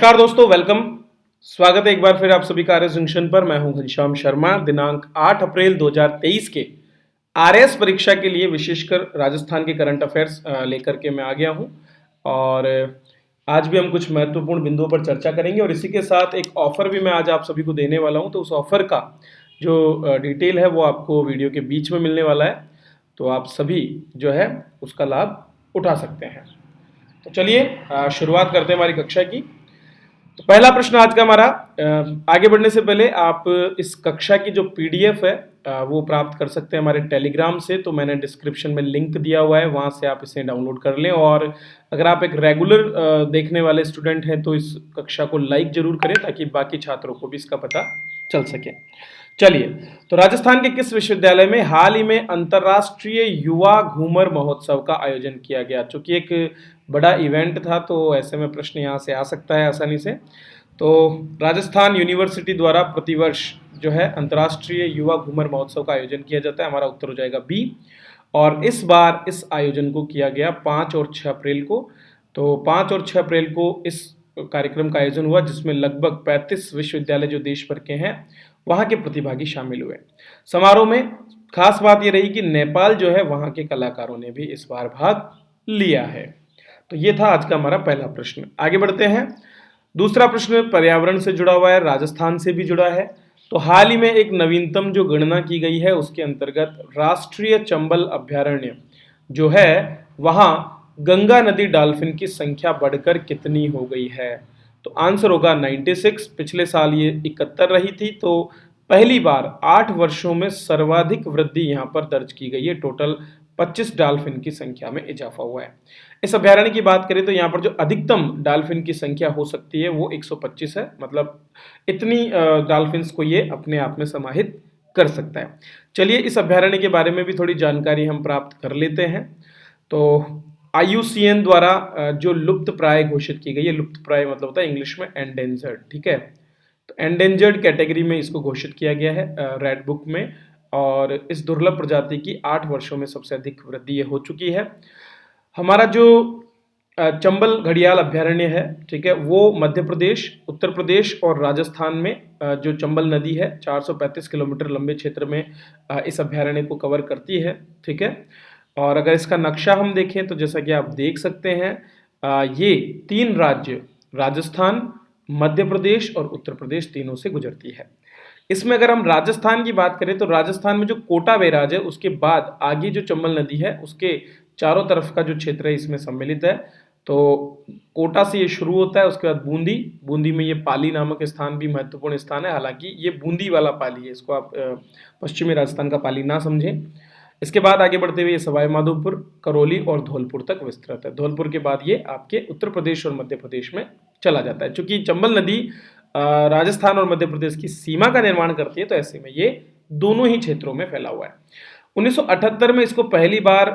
नमस्कार दोस्तों, वेलकम। स्वागत है एक बार फिर आप सभी का आरएस जंक्शन पर। मैं हूं घनश्याम शर्मा। दिनांक 8 अप्रैल 2023 के आरएस परीक्षा के लिए विशेषकर राजस्थान के करंट अफेयर्स लेकर के मैं आ गया हूं। और आज भी हम कुछ महत्वपूर्ण बिंदुओं पर चर्चा करेंगे और इसी के साथ एक ऑफर भी मैं आज आप सभी को देने वाला हूं। तो उस ऑफर का जो डिटेल है वो आपको वीडियो के बीच में मिलने वाला है, तो आप सभी जो है उसका लाभ उठा सकते हैं। तो चलिए शुरुआत करते हैं हमारी कक्षा की। तो पहला प्रश्न आज का हमारा, आगे बढ़ने से पहले आप इस कक्षा की जो पीडीएफ है वो प्राप्त कर सकते हैं हमारे टेलीग्राम से। तो मैंने डिस्क्रिप्शन में लिंक दिया हुआ है, वहां से आप इसे डाउनलोड कर लें। और अगर आप एक रेगुलर देखने वाले स्टूडेंट हैं तो इस कक्षा को लाइक जरूर करें ताकि बाकी छात्रों को भी इसका पता चल सके। चलिए, तो राजस्थान के किस विश्वविद्यालय में हाल ही में अंतर्राष्ट्रीय युवा घूमर महोत्सव का आयोजन किया गया? चूंकि एक बड़ा इवेंट था तो ऐसे में प्रश्न यहाँ से आ सकता है आसानी से। तो राजस्थान यूनिवर्सिटी द्वारा प्रतिवर्ष जो है अंतर्राष्ट्रीय युवा घूमर महोत्सव का आयोजन किया जाता है। हमारा उत्तर हो जाएगा बी। और इस बार इस आयोजन को किया गया 5 और 6 अप्रैल को। तो 5 और 6 अप्रैल को इस कार्यक्रम का आयोजन हुआ, जिसमें लगभग 35 विश्वविद्यालय जो देश भर के हैं वहाँ के प्रतिभागी शामिल हुए। समारोह में खास बात यह रही कि नेपाल जो है वहाँ के कलाकारों ने भी इस बार भाग लिया है। तो ये था आज का हमारा पहला प्रश्न। आगे बढ़ते हैं। दूसरा प्रश्न पर्यावरण से जुड़ा हुआ है, राजस्थान से भी जुड़ा है। तो हाल ही में एक नवीनतम जो गणना की गई है उसके अंतर्गत राष्ट्रीय चंबल अभ्यारण्य जो है वहां गंगा नदी डॉल्फिन की संख्या बढ़कर कितनी हो गई है? तो आंसर होगा 96। पिछले साल ये 71 रही थी, तो पहली बार 8 वर्षों में सर्वाधिक वृद्धि यहां पर दर्ज की गई है। टोटल 25 डॉल्फिन की संख्या में इजाफा हुआ है। इस अभ्यारण्य की बात करें तो यहाँ पर जो अधिकतम डॉल्फिन की संख्या हो सकती है वो 125 है। मतलब इतनी डॉल्फिन्स को ये अपने आप में समाहित कर सकता है। चलिए, इस अभ्यारण्य के बारे में भी थोड़ी जानकारी हम प्राप्त कर लेते हैं। तो IUCN द्वारा जो लुप्त प्राय घोषित की गई है, लुप्त प्राय मतलब होता है इंग्लिश में एंडेंजर्ड, ठीक है। तो एंडेंजर्ड कैटेगरी में इसको घोषित किया गया है रेड बुक में। और इस दुर्लभ प्रजाति की 8 वर्षों में सबसे अधिक वृद्धि ये हो चुकी है। हमारा जो चंबल घड़ियाल अभ्यारण्य है, ठीक है, वो मध्य प्रदेश, उत्तर प्रदेश और राजस्थान में जो चंबल नदी है 435 किलोमीटर लंबे क्षेत्र में इस अभ्यारण्य को कवर करती है, ठीक है। और अगर इसका नक्शा हम देखें तो जैसा कि आप देख सकते हैं ये 3 राज्य राजस्थान, मध्य प्रदेश और उत्तर प्रदेश तीनों से गुजरती है। इसमें अगर हम राजस्थान की बात करें तो राजस्थान में जो कोटा बैराज है उसके बाद आगे जो चंबल नदी है उसके चारों तरफ का जो क्षेत्र है इसमें सम्मिलित है। तो कोटा से ये शुरू होता है, उसके बाद बूंदी, बूंदी में ये पाली नामक स्थान भी महत्वपूर्ण स्थान है। हालांकि ये बूंदी वाला पाली है, इसको आप पश्चिमी राजस्थान का पाली ना समझें। इसके बाद आगे बढ़ते हुए ये सवाई माधोपुर, करौली और धौलपुर तक विस्तृत है। धौलपुर के बाद ये आपके उत्तर प्रदेश और मध्य प्रदेश में चला जाता है। चूंकि चंबल नदी राजस्थान और मध्य प्रदेश की सीमा का निर्माण करती है तो ऐसे में ये दोनों ही क्षेत्रों में फैला हुआ है। 1978 में इसको पहली बार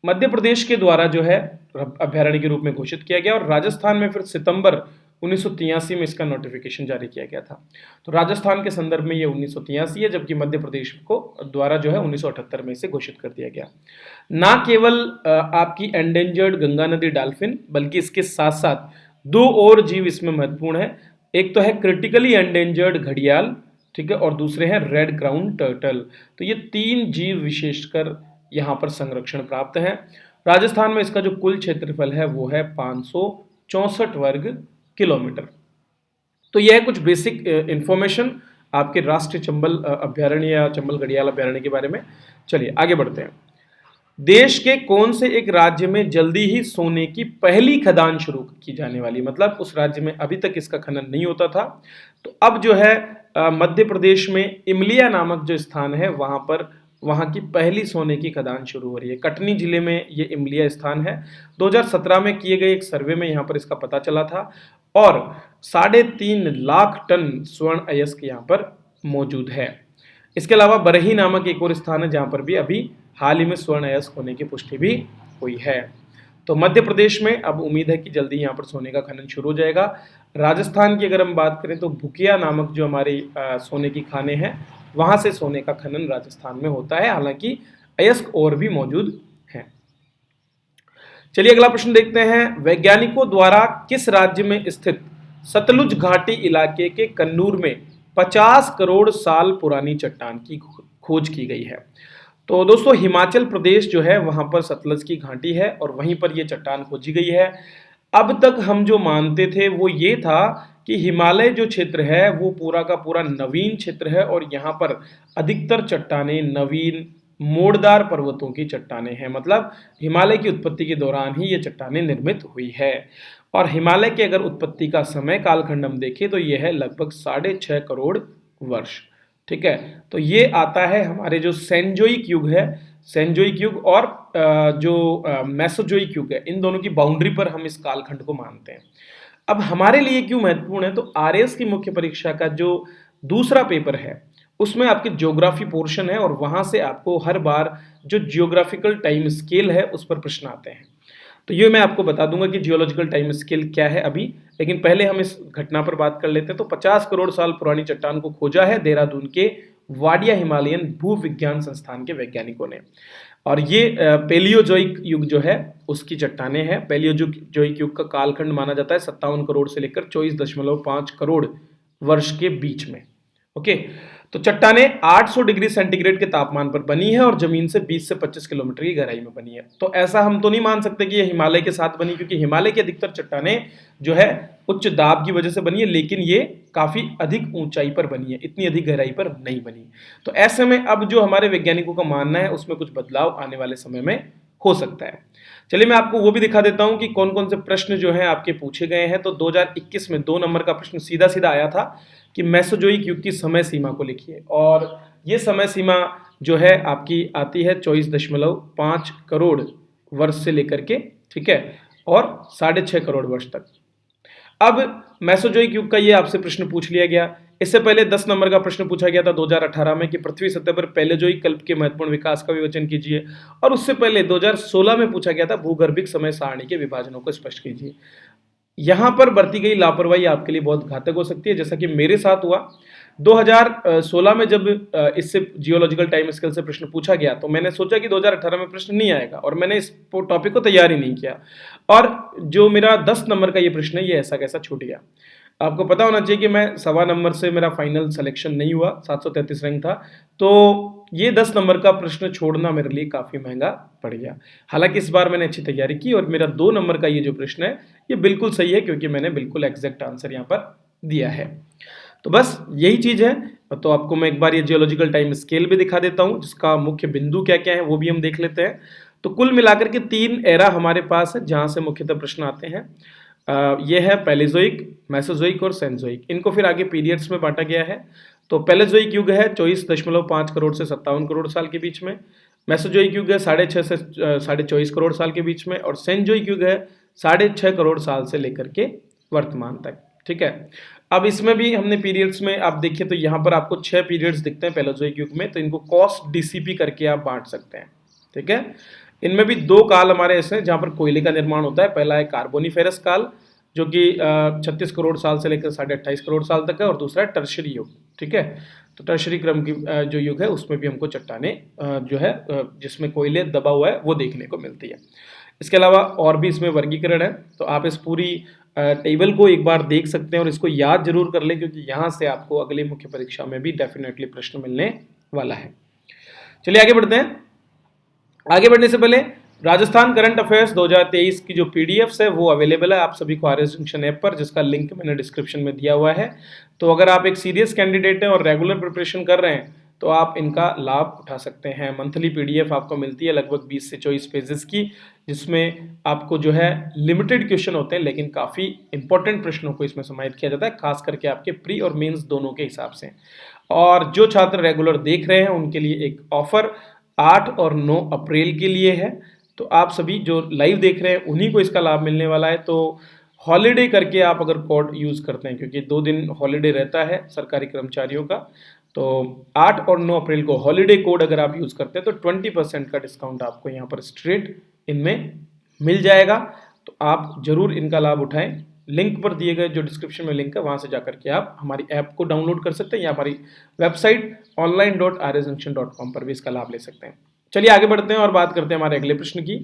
मध्य प्रदेश के द्वारा जो है अभ्यारण्य के रूप में घोषित किया गया और राजस्थान में फिर सितंबर 1983 में इसका नोटिफिकेशन जारी किया गया था। तो राजस्थान के संदर्भ में ये 1983 है, जबकि मध्य प्रदेश को द्वारा जो है 1978 में इसे घोषित कर दिया गया। ना केवल आपकी एंडेंजर्ड गंगा नदी डॉल्फिन बल्कि इसके साथ साथ 2 और जीव इसमें महत्वपूर्ण है। एक तो है क्रिटिकली एंडेंजर्ड घड़ियाल, ठीक है, और दूसरे हैं रेड क्राउन टर्टल। तो ये 3 जीव विशेषकर यहाँ पर संरक्षण प्राप्त है। राजस्थान में इसका जो कुल क्षेत्रफल है वो है 564 वर्ग किलोमीटर। तो यह है कुछ बेसिक इंफॉर्मेशन आपके राष्ट्रीय चंबल अभ्यारण्य या चंबल घड़ियाल अभ्यारण्य के बारे में। चलिए आगे बढ़ते हैं। देश के कौन से एक राज्य में जल्दी ही सोने की पहली खदान शुरू की जाने वाली? मतलब उस राज्य में अभी तक इसका खनन नहीं होता था, तो अब जो है मध्य प्रदेश में इमलिया नामक जो स्थान है वहां पर वहां की पहली सोने की खदान शुरू हो रही है। कटनी जिले में ये इमलिया स्थान है। 2017 में किए गए एक सर्वे में यहाँ पर इसका पता चला था और 3.5 लाख टन स्वर्ण अयस्क यहाँ पर मौजूद है। इसके अलावा बरही नामक एक और स्थान है जहाँ पर भी अभी हाल ही में स्वर्ण अयस्क होने की पुष्टि भी हुई है। तो मध्य प्रदेश में अब उम्मीद है कि जल्दी यहाँ पर सोने का खनन शुरू हो जाएगा। राजस्थान की अगर हम बात करें तो भुकिया नामक जो हमारी सोने की खाने हैं वहां से सोने का खनन राजस्थान में होता है। हालांकि अयस्क और भी मौजूद हैं। चलिए अगला प्रश्न देखते हैं। वैज्ञानिकों द्वारा किस राज्य में स्थित सतलुज घाटी इलाके के कन्नूर में 50 करोड़ साल पुरानी चट्टान की खोज की गई है। तो दोस्तों हिमाचल प्रदेश जो है वहां पर सतलज की घाटी है और वहीं पर यह चट्टान खोजी गई है। अब तक हम जो मानते थे वो ये था कि हिमालय जो क्षेत्र है वो पूरा का पूरा नवीन क्षेत्र है और यहाँ पर अधिकतर चट्टानें नवीन मोड़दार पर्वतों की चट्टानें हैं, मतलब हिमालय की उत्पत्ति के दौरान ही ये चट्टानें निर्मित हुई है। और हिमालय के अगर उत्पत्ति का समय कालखंड हम देखें तो यह है लगभग 6.5 करोड़ वर्ष। ठीक है, तो ये आता है हमारे जो सेंजोइक युग है, सेंजोइक युग और जो मेसोजोइक युग है, इन दोनों की बाउंड्री पर हम इस कालखंड को मानते हैं। अब हमारे लिए क्यों महत्वपूर्ण है, तो आरएएस की मुख्य परीक्षा का जो दूसरा पेपर है उसमें आपकी ज्योग्राफी पोर्शन है और वहां से आपको हर बार जो जियोग्राफिकल टाइम स्केल है उस पर प्रश्न आते हैं। तो ये मैं आपको बता दूंगा कि जियोलॉजिकल टाइम स्केल क्या है अभी, लेकिन पहले हम इस घटना पर बात कर लेते हैं। तो 50 करोड़ साल पुरानी चट्टान को खोजा है देहरादून के वाडिया हिमालयन भू विज्ञान संस्थान के वैज्ञानिकों ने, और ये पेलियोजोइक युग जो है उसकी चट्टानें हैं। पेलियोजोइक युग का कालखंड माना जाता है 57 करोड़ से लेकर 24.5 करोड़ वर्ष के बीच में। ओके, तो चट्टानें 800 डिग्री सेंटीग्रेड के तापमान पर बनी है और जमीन से 20 से 25 किलोमीटर की गहराई में बनी है। तो ऐसा हम तो नहीं मान सकते कि ये हिमालय के साथ बनी, क्योंकि हिमालय की अधिकतर चट्टानें जो है उच्च दाब की वजह से बनी है, लेकिन ये काफी अधिक ऊंचाई पर बनी है, इतनी अधिक गहराई पर नहीं बनी। तो ऐसे में अब जो हमारे वैज्ञानिकों का मानना है उसमें कुछ बदलाव आने वाले समय में हो सकता है। चलिए मैं आपको वो भी दिखा देता हूं कि कौन कौन से प्रश्न जो है आपके पूछे गए हैं। तो 2021 में 2 नंबर का प्रश्न सीधा सीधा आया था कि मेसोजोइक युग की समय सीमा को लिखिए, और ये समय सीमा जो है आपकी आती है 24.5 करोड़ वर्ष से लेकर के, ठीक है, और 6.5 करोड़ वर्ष तक। अब मेसोजोइक युग का ये आपसे प्रश्न पूछ लिया गया। इससे पहले 10 नंबर का प्रश्न पूछा गया था 2018 में कि पृथ्वी सतह पर पैलेजोइक कल्प के महत्वपूर्ण विकास का विवेचन कीजिए, और उससे पहले 2016 में पूछा गया था भूगर्भिक समय सारणी के विभाजनों को स्पष्ट कीजिए। यहां पर बरती गई लापरवाही आपके लिए बहुत घातक हो सकती है, जैसा कि मेरे साथ हुआ 2016 में जब इससे जियोलॉजिकल टाइम स्केल से प्रश्न पूछा गया तो मैंने सोचा कि 2018 में प्रश्न नहीं आएगा और मैंने इस टॉपिक को तैयार ही नहीं किया, और जो मेरा 10 नंबर का ये प्रश्न है ये ऐसा कैसा छूट गया। आपको पता होना चाहिए कि मैं 1.25 नंबर से मेरा फाइनल सिलेक्शन नहीं हुआ, 733 रैंक था, तो ये 10 नंबर का प्रश्न छोड़ना मेरे लिए काफ़ी महंगा पड़ गया। हालांकि इस बार मैंने अच्छी तैयारी की और मेरा 2 नंबर का ये जो प्रश्न है ये बिल्कुल सही है, क्योंकि मैंने बिल्कुल एग्जैक्ट आंसर यहाँ पर दिया है। तो बस यही चीज़ है। तो आपको मैं एक बार ये जियोलॉजिकल टाइम स्केल भी दिखा देता हूँ, जिसका मुख्य बिंदु क्या क्या है वो भी हम देख लेते हैं। तो कुल मिलाकर के 3 एरा हमारे पास है जहाँ से मुख्यतः प्रश्न आते हैं। ये है पैलेजोइक, मेसोजोइक और सेंजोइक। इनको फिर आगे पीरियड्स में बांटा गया है। तो पैलेजोइक युग है 24.5 करोड़ से 57 करोड़ साल के बीच में, मेसोजोइक युग है 6.5 से 24.5 करोड़ साल के बीच में, और सेंजोइक युग है 6.5 करोड़ साल से लेकर के वर्तमान तक। ठीक है, अब इसमें भी हमने पीरियड्स में आप देखिए तो यहाँ पर आपको 6 पीरियड्स दिखते हैं पैलेजोइक युग में, तो इनको कॉस्ट डीसीपी करके आप बांट सकते हैं। ठीक है, इनमें भी 2 काल हमारे ऐसे हैं जहाँ पर कोयले का निर्माण होता है। पहला है कार्बोनिफेरस काल जो कि 36 करोड़ साल से लेकर 28.5 करोड़ साल तक है, और दूसरा है टर्शरी युग। ठीक है, तो टर्शरी क्रम की जो युग है उसमें भी हमको चट्टानें जो है जिसमें कोयले दबा हुआ है वो देखने को मिलती है। इसके अलावा और भी इसमें वर्गीकरण है, तो आप इस पूरी टेबल को एक बार देख सकते हैं और इसको याद जरूर कर लें, क्योंकि यहाँ से आपको अगली मुख्य परीक्षा में भी डेफिनेटली प्रश्न मिलने वाला है। चलिए आगे बढ़ते हैं। आगे बढ़ने से पहले राजस्थान करंट अफेयर्स 2023 की जो पीडीएफ्स है वो अवेलेबल है आप सभी को आरएस जंक्शन ऐप पर, जिसका लिंक मैंने डिस्क्रिप्शन में दिया हुआ है। तो अगर आप एक सीरियस कैंडिडेट हैं और रेगुलर प्रिपरेशन कर रहे हैं तो आप इनका लाभ उठा सकते हैं। मंथली पीडीएफ आपको मिलती है लगभग 20 से 24 पेजेस की, जिसमें आपको जो है लिमिटेड क्वेश्चन होते हैं लेकिन काफ़ी इंपॉर्टेंट प्रश्नों को इसमें समाहित किया जाता है, खास करके आपके प्री और मेंस दोनों के हिसाब से। और जो छात्र रेगुलर देख रहे हैं उनके लिए एक ऑफर 8 और 9 अप्रैल के लिए है। तो आप सभी जो लाइव देख रहे हैं उन्हीं को इसका लाभ मिलने वाला है। तो हॉलीडे करके आप अगर कोड यूज़ करते हैं, क्योंकि 2 दिन हॉलीडे रहता है सरकारी कर्मचारियों का, तो 8 और 9 अप्रैल को हॉलीडे कोड अगर आप यूज़ करते हैं तो 20% का डिस्काउंट आपको यहाँ पर स्ट्रेट इनमें मिल जाएगा। तो आप जरूर इनका लाभ उठाएं। लिंक पर दिए गए जो डिस्क्रिप्शन में लिंक है वहाँ से जाकर के आप हमारी ऐप को डाउनलोड कर सकते हैं या हमारी वेबसाइट online.rsjunction.com पर भी इसका लाभ ले सकते हैं। चलिए आगे बढ़ते हैं और बात करते हैं हमारे अगले प्रश्न की।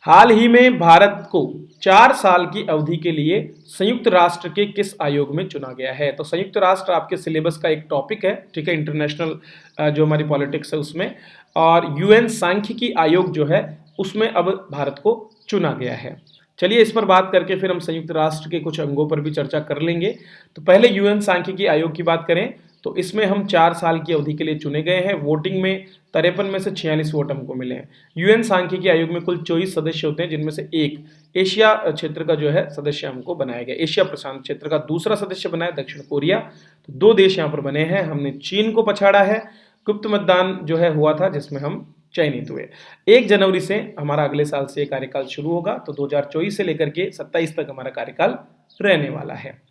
हाल ही में भारत को 4 साल की अवधि के लिए संयुक्त राष्ट्र के किस आयोग में चुना गया है? तो संयुक्त राष्ट्र आपके सिलेबस का एक टॉपिक है, ठीक है, इंटरनेशनल जो हमारी पॉलिटिक्स है उसमें, और यूएन सांख्यिकी आयोग जो है उसमें अब भारत को चुना गया है। चलिए इस पर बात करके फिर हम संयुक्त राष्ट्र के कुछ अंगों पर भी चर्चा कर लेंगे। तो पहले यूएन सांख्यिकी आयोग की बात करें तो इसमें हम 4 साल की अवधि के लिए चुने गए हैं। वोटिंग में 53 में से 46 वोट हमको मिले हैं। यूएन सांख्यिकी आयोग में कुल 24 सदस्य होते हैं, जिनमें से एक एशिया क्षेत्र का जो है सदस्य हमको बनाया गया। एशिया प्रशांत क्षेत्र का दूसरा सदस्य बना है दक्षिण कोरिया। तो 2 देश यहाँ पर बने हैं। हमने चीन को पछाड़ा है। गुप्त मतदान जो है हुआ था जिसमें हम चयनित हुए। 1 जनवरी से हमारा अगले साल से कार्यकाल शुरू होगा, तो 2024 से लेकर के 27 तक हमारा कार्यकाल रहने वाला है।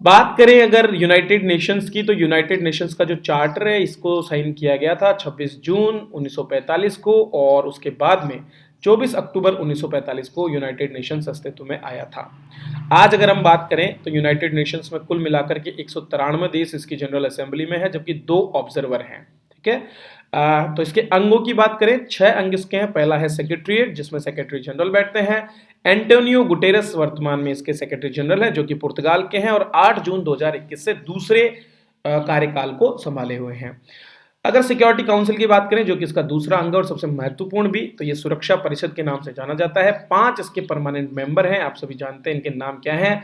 बात करें अगर यूनाइटेड नेशंस की, तो यूनाइटेड नेशंस का जो चार्टर है इसको साइन किया गया था 26 जून 1945 को, और उसके बाद में 24 अक्टूबर 1945 को यूनाइटेड नेशंस अस्तित्व में आया था। आज अगर हम बात करें तो यूनाइटेड नेशंस में कुल मिलाकर के 193 देश इसकी जनरल असेंबली में है, जबकि 2 ऑब्जर्वर हैं, ठीक है। तो इसके अंगों की बात करें, 6 अंग इसके हैं। पहला है सेक्रेटरीट, जिसमें सेक्रेटरी जनरल बैठते हैं। एंटोनियो गुटेरेस वर्तमान में इसके सेक्रेटरी जनरल हैं, जो कि पुर्तगाल के हैं और 8 जून 2021 से दूसरे कार्यकाल को संभाले हुए हैं। अगर सिक्योरिटी काउंसिल की बात करें, जो कि इसका दूसरा अंग और सबसे महत्वपूर्ण भी, तो ये सुरक्षा परिषद के नाम से जाना जाता है। 5 इसके परमानेंट मेंबर हैं, आप सभी जानते हैं इनके नाम क्या हैं।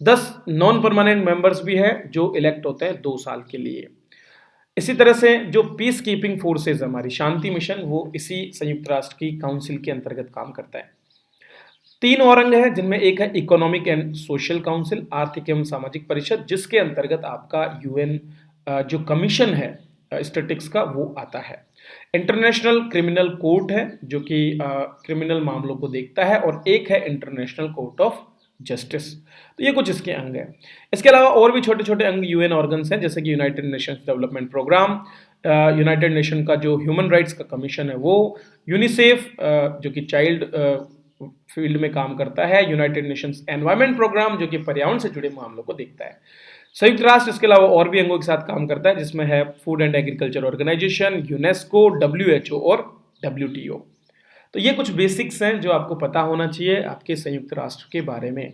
10 नॉन परमानेंट मेंबर्स भी हैं जो इलेक्ट होते हैं 2 साल के लिए। इसी तरह से जो पीस कीपिंग फोर्सेज हमारी शांति मिशन, वो इसी संयुक्त राष्ट्र की काउंसिल के अंतर्गत काम करता है। 3 और अंग हैं, जिनमें एक है इकोनॉमिक एंड सोशल काउंसिल, आर्थिक एवं सामाजिक परिषद, जिसके अंतर्गत आपका यूएन जो कमीशन है स्टैटिस्टिक्स का वो आता है। इंटरनेशनल क्रिमिनल कोर्ट है जो कि क्रिमिनल मामलों को देखता है, और एक है इंटरनेशनल कोर्ट ऑफ जस्टिस। तो ये कुछ इसके अंग हैं। इसके अलावा और भी छोटे छोटे अंग यूएन ऑर्गन्स हैं, जैसे कि United Nations development programme, United Nation का जो ह्यूमन राइट्स का कमीशन है वो, यूनिसेफ जो कि चाइल्ड फील्ड में काम करता है, यूनाइटेड नेशंस एनवायरमेंट प्रोग्राम जो कि पर्यावरण से जुड़े मामलों को देखता है। संयुक्त राष्ट्र इसके अलावा और भी अंगों के साथ काम करता है, जिसमें है food and agriculture organisation, UNESCO, WHO और डब्ल्यूटीओ। तो ये कुछ बेसिक्स हैं जो आपको पता होना चाहिए आपके संयुक्त राष्ट्र के बारे में।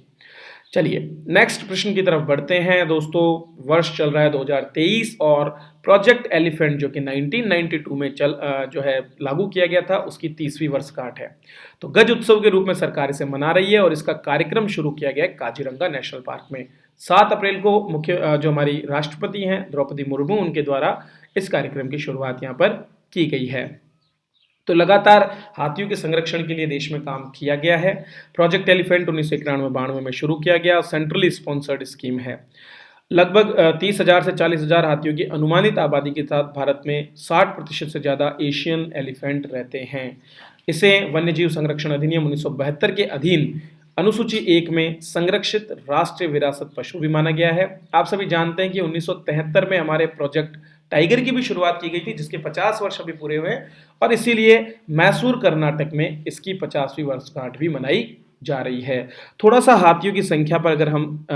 चलिए नेक्स्ट प्रश्न की तरफ बढ़ते हैं दोस्तों। वर्ष चल रहा है 2023 और प्रोजेक्ट एलिफेंट जो कि 1992 में जो है लागू किया गया था, उसकी 30वीं वर्षगांठ है। तो गज उत्सव के रूप में सरकार इसे मना रही है और इसका कार्यक्रम शुरू किया गया है काजीरंगा नेशनल पार्क में। 7 अप्रैल को मुख्य जो हमारी राष्ट्रपति हैं द्रौपदी मुर्मू, उनके द्वारा इस कार्यक्रम की शुरुआत यहाँ पर की गई है। तो लगातार हाथियों के संरक्षण के लिए देश में काम किया गया है। प्रोजेक्ट एलिफेंट 1991-92 में शुरू किया गया, सेंट्रली स्पॉन्सर्ड स्कीम है। लगभग 30,000 से 40,000 हाथियों की अनुमानित आबादी के साथ भारत में 60% से ज़्यादा एशियन एलिफेंट रहते हैं। इसे वन्यजीव संरक्षण अधिनियम 1972 के अधीन अनुसूची 1 में संरक्षित राष्ट्रीय विरासत पशु भी माना गया है। आप सभी जानते हैं कि 1973 में हमारे प्रोजेक्ट टाइगर की भी शुरुआत की गई थी, जिसके 50 वर्ष अभी पूरे हुए हैं, और इसीलिए मैसूर कर्नाटक में इसकी 50वीं वर्षगांठ भी मनाई जा रही है। थोड़ा सा हाथियों की संख्या पर अगर हम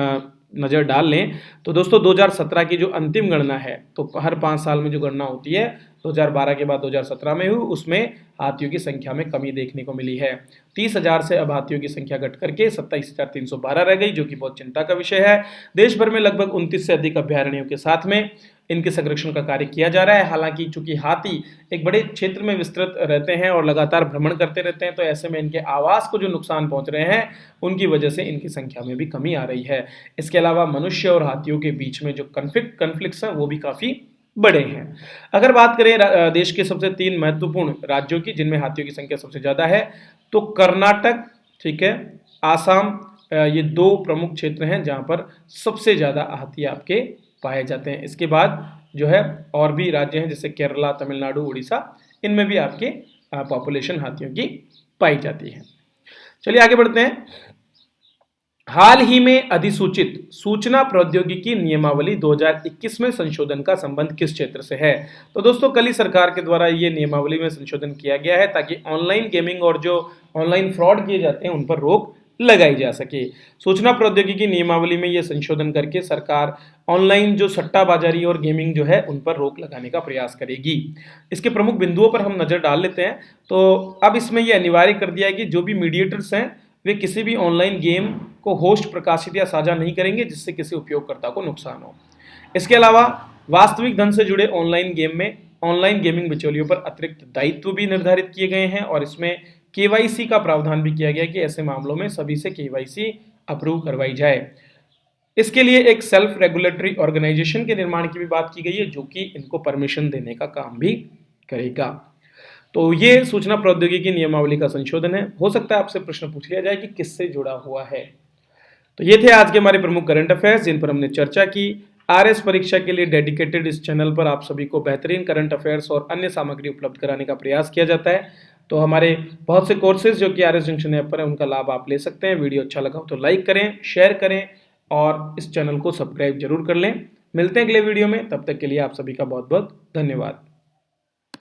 नज़र डाल लें तो दोस्तों 2017 की जो अंतिम गणना है, तो हर 5 साल में जो गणना होती है 2012 के बाद 2017 में हुई, उसमें हाथियों की संख्या में कमी देखने को मिली है। 30,000 से अब हाथियों की संख्या घट करके 27,312 रह गई, जो कि बहुत चिंता का विषय है। देश भर में लगभग 29 से अधिक अभ्यारण्यों के साथ में इनके संरक्षण का कार्य किया जा रहा है। हालांकि चूंकि हाथी एक बड़े क्षेत्र में विस्तृत रहते हैं और लगातार भ्रमण करते रहते हैं, तो ऐसे में इनके आवास को जो नुकसान पहुंच रहे हैं, उनकी वजह से इनकी संख्या में भी कमी आ रही है। इसके अलावा मनुष्य और हाथियों के बीच में जो कन्फ्लिक्ट्स हैं वो भी काफ़ी बड़े हैं। अगर बात करें देश के सबसे 3 महत्वपूर्ण राज्यों की जिनमें हाथियों की संख्या सबसे ज़्यादा है, तो कर्नाटक, ठीक है, आसाम, ये 2 प्रमुख क्षेत्र हैं जहाँ पर सबसे ज़्यादा हाथी आपके पाए जाते हैं। इसके बाद जो है और भी राज्य हैं जैसे केरला, तमिलनाडु, उड़ीसा, इनमें भी आपके पॉपुलेशन हाथियों की पाई जाती है। चलिए आगे बढ़ते हैं। हाल ही में अधिसूचित सूचना प्रौद्योगिकी नियमावली 2021 में संशोधन का संबंध किस क्षेत्र से है? तो दोस्तों कल ही सरकार के द्वारा ये नियमावली में संशोधन किया गया है ताकि ऑनलाइन गेमिंग और जो ऑनलाइन फ्रॉड किए जाते हैं उन पर रोक लगाई जा सके। सूचना प्रौद्योगिकी नियमावली में यह संशोधन करके सरकार ऑनलाइन जो सट्टाबाजारी और गेमिंग जो है उन पर रोक लगाने का प्रयास करेगी। इसके प्रमुख बिंदुओं पर हम नजर डाल लेते हैं। तो अब इसमें यह अनिवार्य कर दिया है कि जो भी मीडिएटर्स हैं वे किसी भी ऑनलाइन गेम को होस्ट, प्रकाशित या साझा नहीं करेंगे जिससे किसी उपयोगकर्ता को नुकसान हो। इसके अलावा वास्तविक धन से जुड़े ऑनलाइन गेमिंग बिचौलियों पर अतिरिक्त दायित्व भी निर्धारित किए गए हैं और इसमें केवाईसी का प्रावधान भी किया गया है कि ऐसे मामलों में सभी से केवाईसी अप्रूव करवाई जाए। इसके लिए एक सेल्फ रेगुलेटरी ऑर्गेनाइजेशन के निर्माण की भी बात की गई है जो कि इनको परमिशन देने का काम भी करेगा। तो ये सूचना प्रौद्योगिकी नियमावली का संशोधन है। हो सकता है आपसे प्रश्न पूछ लिया जाए कि किससे जुड़ा हुआ है। तो ये थे आज के हमारे प्रमुख करंट अफेयर्स जिन पर हमने चर्चा की। आरएस परीक्षा के लिए डेडिकेटेड इस चैनल पर आप सभी को बेहतरीन करंट अफेयर्स और अन्य सामग्री उपलब्ध कराने का प्रयास किया जाता है। तो हमारे बहुत से कोर्सेज जो कि आरएस जंक्शन ऐप पर है उनका लाभ आप ले सकते हैं। वीडियो अच्छा लगा हो तो लाइक करें, शेयर करें और इस चैनल को सब्सक्राइब जरूर कर लें। मिलते हैं अगले वीडियो में, तब तक के लिए आप सभी का बहुत बहुत धन्यवाद।